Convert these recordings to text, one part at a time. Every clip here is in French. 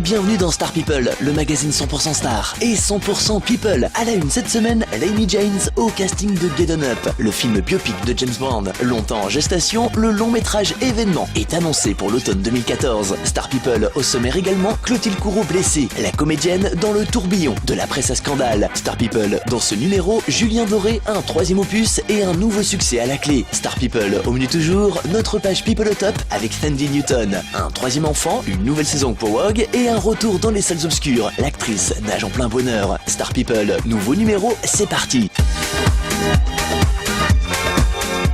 et bienvenue dans Star People, le magazine 100% star et 100% people. À la une cette semaine, Lamy James au casting de Get On Up, le film biopic de James Bond. Longtemps en gestation, le long métrage événement est annoncé pour l'automne 2014. Star People au sommaire également, Clotilde Courreau blessée, la comédienne dans le tourbillon de la presse à scandale. Star People dans ce numéro, Julien Doré, un troisième opus et un nouveau succès à la clé. Star People au menu toujours, notre page People au top avec Thandie Newton, un troisième enfant, une nouvelle saison pour Vogue et un retour dans les salles obscures. L'actrice nage en plein bonheur. Star People, nouveau numéro, c'est parti.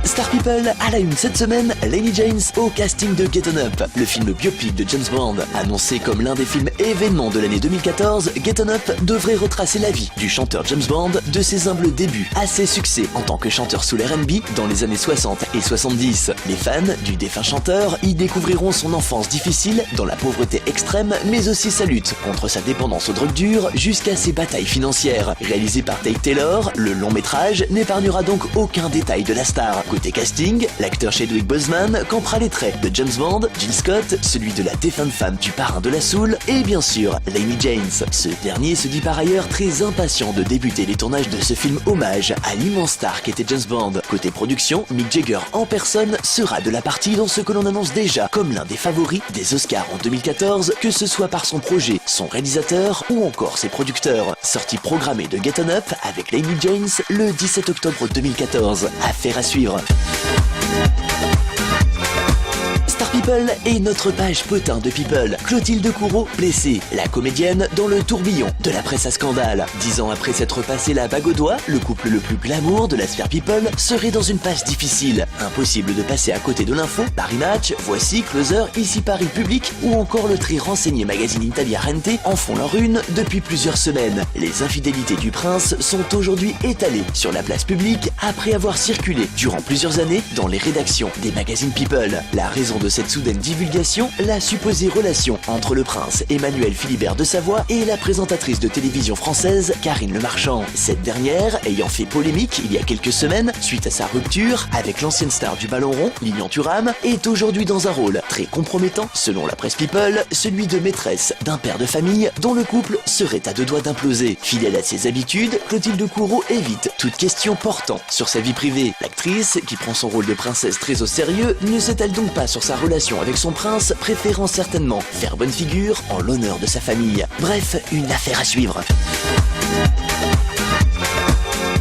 Star People, à la une cette semaine, Lamy James au casting de Get On Up, le film biopic de James Bond. Annoncé comme l'un des films événements de l'année 2014, Get On Up devrait retracer la vie du chanteur James Bond, de ses humbles débuts à ses succès en tant que chanteur sous l'R&B dans les années 60 et 70. Les fans du défunt chanteur y découvriront son enfance difficile dans la pauvreté extrême, mais aussi sa lutte contre sa dépendance aux drogues dures jusqu'à ses batailles financières. Réalisé par Tate Taylor, le long métrage n'épargnera donc aucun détail de la star. Côté casting, l'acteur Chadwick Boseman campera les traits de James Bond, Jill Scott, celui de la défunte femme du parrain de la soul et bien sûr Lamy James. Ce dernier se dit par ailleurs très impatient de débuter les tournages de ce film hommage à l'immense star qu'était James Bond. Côté production, Mick Jagger en personne sera de la partie dans ce que l'on annonce déjà comme l'un des favoris des Oscars en 2014, que ce soit par son projet, son réalisateur ou encore ses producteurs. Sortie programmée de Get On Up avec Lamy James le 17 octobre 2014. Affaire à suivre. Star People et notre page potin de People. Clotilde Courreau blessée, la comédienne dans le tourbillon de la presse à scandale. 10 ans après s'être passé la bague au doigt, le couple le plus glamour de la sphère People serait dans une passe difficile. Impossible de passer à côté de l'info. Paris Match, Voici, Closer, Ici Paris Public ou encore le très renseigné magazine Italia Rente en font leur une depuis plusieurs semaines. Les infidélités du prince sont aujourd'hui étalées sur la place publique après avoir circulé durant plusieurs années dans les rédactions des magazines People. La raison de cette soudaine divulgation, la supposée relation entre le prince Emmanuel Philibert de Savoie et la présentatrice de télévision française Karine Le Marchand. Cette dernière ayant fait polémique il y a quelques semaines suite à sa rupture avec l'ancienne star du ballon rond, Lilian Thuram, est aujourd'hui dans un rôle très compromettant, selon la presse People, celui de maîtresse d'un père de famille dont le couple serait à deux doigts d'imploser. Fidèle à ses habitudes, Clotilde Courreau évite toute question portant sur sa vie privée. L'actrice, qui prend son rôle de princesse très au sérieux, ne s'étale donc pas sur sa relation avec son prince, préférant certainement faire bonne figure en l'honneur de sa famille. Bref, une affaire à suivre.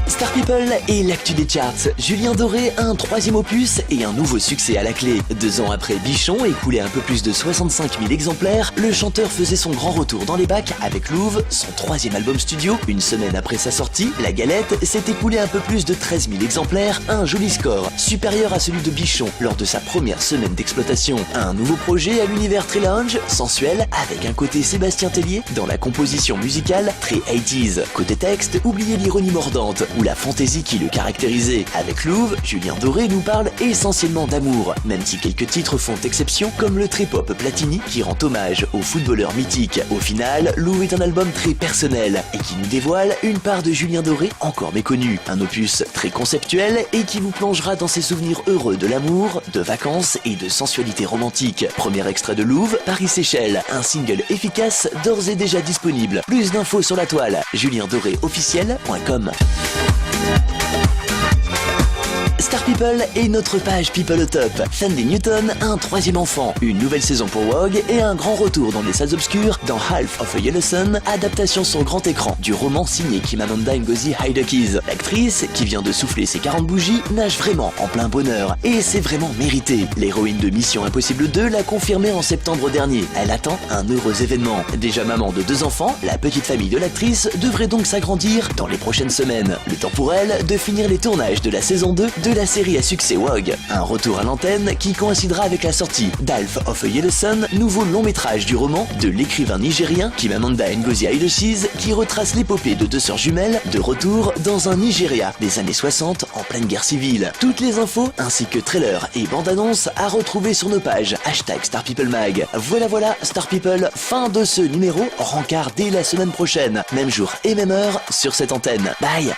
Star People et l'actu des charts. Julien Doré a un troisième opus et un nouveau succès à la clé. 2 ans après Bichon, écoulé un peu plus de 65 000 exemplaires, le chanteur faisait son grand retour dans les bacs avec Louvre, son troisième album studio. Une semaine après sa sortie, La Galette s'est écoulé un peu plus de 13 000 exemplaires, un joli score, supérieur à celui de Bichon lors de sa première semaine d'exploitation. Un nouveau projet à l'univers très lounge, sensuel, avec un côté Sébastien Tellier dans la composition musicale très 80s. Côté texte, oubliez l'ironie mordante ou la fantaisie qui le caractérisait. Avec Louvre, Julien Doré nous parle essentiellement d'amour, même si quelques titres font exception, comme le trip-hop Platini qui rend hommage au footballeur mythique. Au final, Louvre est un album très personnel et qui nous dévoile une part de Julien Doré encore méconnue. Un opus très conceptuel et qui vous plongera dans ses souvenirs heureux de l'amour, de vacances et de sensualité romantique. Premier extrait de Louvre, Paris-Séchelles, un single efficace d'ores et déjà disponible. Plus d'infos sur la toile, juliendoréofficiel.com. Star People et notre page People au top. Thandie Newton a un troisième enfant, une nouvelle saison pour Vogue et un grand retour dans les salles obscures dans Half of a Yellow Sun, adaptation sur grand écran du roman signé Chimamanda Ngozi Adichie. L'actrice, qui vient de souffler ses 40 bougies, nage vraiment en plein bonheur et c'est vraiment mérité. L'héroïne de Mission Impossible 2 l'a confirmé en septembre dernier. Elle attend un heureux événement. Déjà maman de 2 enfants, la petite famille de l'actrice devrait donc s'agrandir dans les prochaines semaines. Le temps pour elle de finir les tournages de la saison 2 de la série à succès Vogue. Un retour à l'antenne qui coïncidera avec la sortie d'Half of a Yellow Sun, nouveau long métrage du roman de l'écrivain nigérien Chimamanda Ngozi Adichie, qui retrace l'épopée de 2 sœurs jumelles de retour dans un Nigeria des années 60 en pleine guerre civile. Toutes les infos ainsi que trailers et bandes-annonces à retrouver sur nos pages #StarPeopleMag. Voilà Star People, fin de ce numéro, rencard dès la semaine prochaine, même jour et même heure sur cette antenne. Bye.